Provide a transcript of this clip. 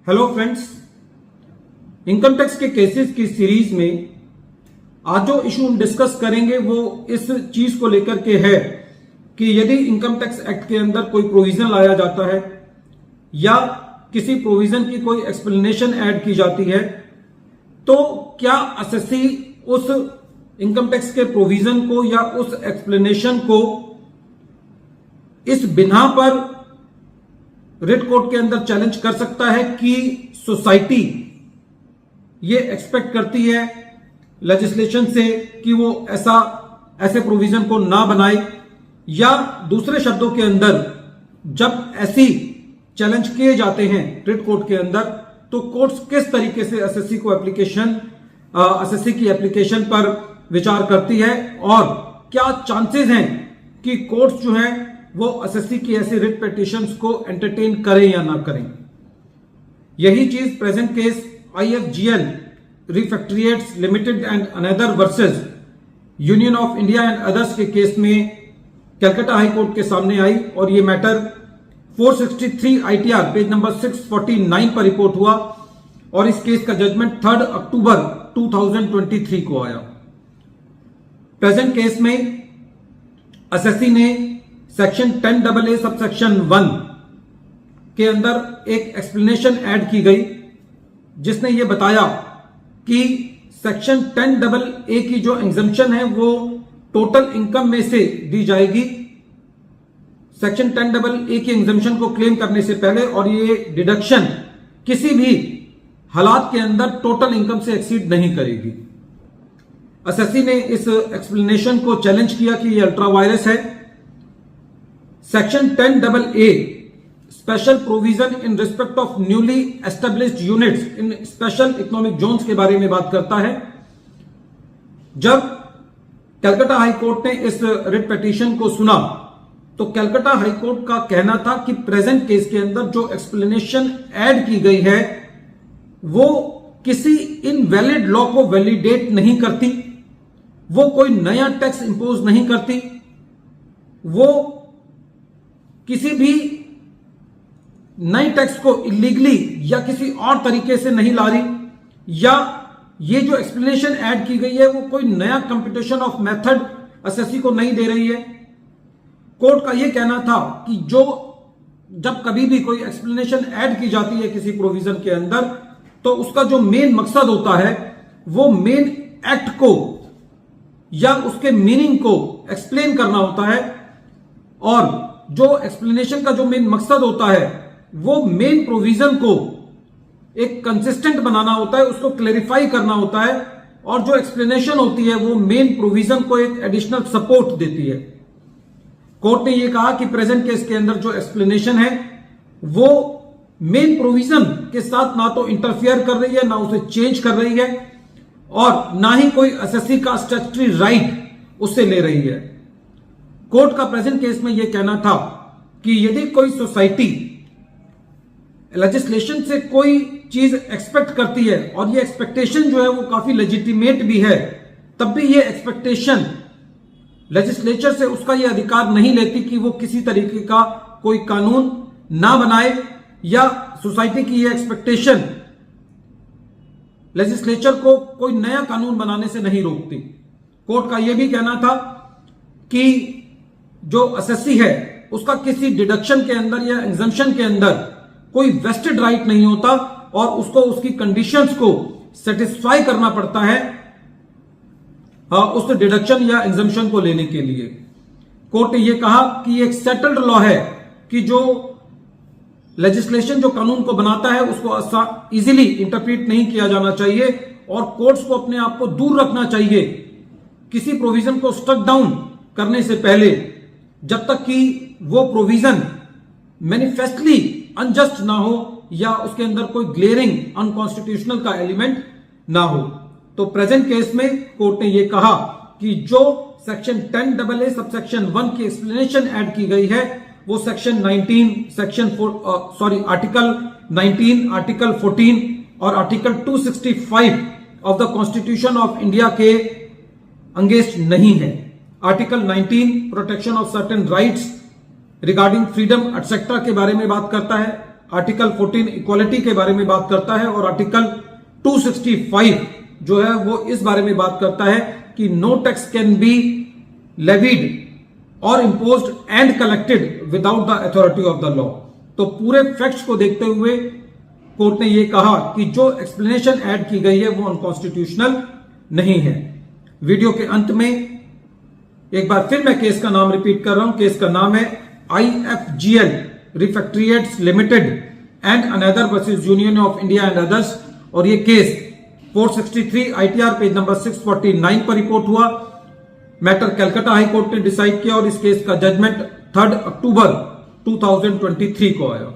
Hello friends, income tax के cases की series में आज जो इशू हम डिस्कस करेंगे वो इस चीज को लेकर के है कि यदि इनकम टैक्स एक्ट के अंदर कोई प्रोविजन लाया जाता है या किसी प्रोविजन की कोई एक्सप्लेनेशन ऐड की जाती है तो क्या असेसी उस इनकम टैक्स के प्रोविजन को या उस एक्सप्लेनेशन को इस बिना पर रिट कोर्ट के अंदर चैलेंज कर सकता है कि सोसाइटी ये एक्सपेक्ट करती है लेजिस्लेशन से कि वो ऐसे प्रोविजन को ना बनाए, या दूसरे शब्दों के अंदर जब ऐसी चैलेंज किए जाते हैं रिट कोर्ट के अंदर तो कोर्ट्स किस तरीके से एसएससी की एप्लीकेशन पर विचार करती है और क्या चांसेस हैं कि कोर्ट्स जो है वो एसएससी की ऐसी रिट पिटीशंस को एंटरटेन करें या ना करें। यही चीज present case IFGL refractories limited and another versus Union of India and others के केस में कलकत्ता हाई कोर्ट के सामने आई और ये मैटर 463 ITR पेज नंबर 649 पर रिपोर्ट हुआ और इस केस का जजमेंट 3 अक्टूबर 2023 को आया। प्रेजेंट केस में एसएससी ने सेक्शन 10AA सबसेक्शन 1 के अंदर एक एक्सप्लेनेशन ऐड की गई जिसने ये बताया कि सेक्शन 10AA की जो एग्जम्पशन है वो टोटल इनकम में से दी जाएगी सेक्शन 10AA की एग्जम्पशन को क्लेम करने से पहले, और ये डिडक्शन किसी भी हालात के अंदर टोटल इनकम से एक्सीड नहीं करेगी। एसएससी ने इस एक्सप्लेनेशन को चैलेंज किया कि ये अल्ट्रा वायरस है। Section 10AA special provision in respect of newly established units in special economic zones के बारे में बात करता है। जब कलकत्ता हाई कोर्ट ने इस रिट पिटीशन को सुना तो कलकत्ता हाई कोर्ट का कहना था कि प्रेजेंट केस के अंदर जो एक्सप्लेनेशन ऐड की गई है वो किसी इनवैलिड लॉ को वैलिडेट नहीं करती, वो कोई नया टैक्स इंपोज नहीं करती, वो किसी भी नई टैक्स को इलीगली या किसी और तरीके से नहीं ला रही, या ये जो एक्सप्लेनेशन ऐड की गई है वो कोई नया कंप्यूटेशन ऑफ मेथड एसएससी को नहीं दे रही है। कोर्ट का यह कहना था कि जब कभी भी कोई एक्सप्लेनेशन ऐड की जाती है किसी प्रोविजन के अंदर तो उसका जो मेन मकसद होता है वो मेन एक्ट को या उसके मीनिंग को एक्सप्लेन करना होता है, और जो एक्सप्लेनेशन का जो मेन मकसद होता है वो मेन प्रोविजन को एक कंसिस्टेंट बनाना होता है, उसको क्लेरिफाई करना होता है, और जो एक्सप्लेनेशन होती है वो मेन प्रोविजन को एक एडिशनल सपोर्ट देती है। कोर्ट ने यह कहा कि प्रेजेंट केस के अंदर जो एक्सप्लेनेशन है वो मेन प्रोविजन के साथ ना तो इंटरफियर कर रही है, ना उसे चेंज कर रही है, और ना ही कोई एसएससी का स्टैट्यूटरी राइट उससे ले रही है। कोर्ट का प्रेजेंट केस में यह कहना था कि यदि कोई सोसाइटी लेजिस्लेशन से कोई चीज एक्सपेक्ट करती है और ये एक्सपेक्टेशन जो है वो काफी लेजिटिमेट भी है, तब भी ये एक्सपेक्टेशन लेजिस्लेचर से उसका ये अधिकार नहीं लेती कि वो किसी तरीके का कोई कानून ना बनाए, या सोसाइटी की ये एक्सपेक्टेशन लेजिस्लेचर को कोई नया कानून बनाने से नहीं रोकती। कोर्ट का यह भी कहना था कि जो एसएससी है उसका किसी डिडक्शन के अंदर या एग्जम्पशन के अंदर कोई वेस्टेड राइट नहीं होता और उसको उसकी कंडीशंस को सेटिस्फाई करना पड़ता है उस डिडक्शन या एग्जम्पशन को लेने के लिए। कोर्ट ने यह कहा कि एक सेटल्ड लॉ है कि जो लेजिस्लेशन जो कानून को बनाता है उसको इजीली इंटरप्रीट नहीं किया जाना चाहिए, और कोर्ट्स को अपने आप को दूर रखना चाहिए किसी प्रोविजन को स्ट्रक डाउन करने से पहले, जब तक कि वो प्रोविजन मैनिफेस्टली अनजस्ट ना हो या उसके अंदर कोई ग्लेरिंग अनकॉन्स्टिट्यूशनल का एलिमेंट ना हो। तो प्रेजेंट केस में कोर्ट ने यह कहा कि जो सेक्शन 10AA सबसेक्शन 1 की एक्सप्लेनेशन ऐड की गई है वो आर्टिकल 19, आर्टिकल 14 और article 265 of the constitution of India के अंगेंस्ट नहीं है। Article 19 protection of certain rights regarding freedom etcetera के बारे में बात करता है। आर्टिकल 14 इक्वालिटी के बारे में बात करता है और आर्टिकल 265 जो है वो इस बारे में बात करता है कि no tax can be levied और imposed and collected without the authority of the law. तो पूरे फैक्ट्स को देखते हुए कोर्ट ने यह कहा कि जो एक्सप्लेनेशन ऐड की गई है वो अनकॉन्स्टिट्यूशनल नहीं है। वीडियो के अंत में एक बार फिर मैं केस का नाम रिपीट कर रहा हूं। केस का नाम है IFGL refractories limited and another versus Union of India and others, और ये केस 463 ITR पेज नंबर 649 पर रिपोर्ट हुआ। मैटर कलकत्ता हाई कोर्ट ने डिसाइड किया और इस केस का जजमेंट 3 अक्टूबर 2023 को आया।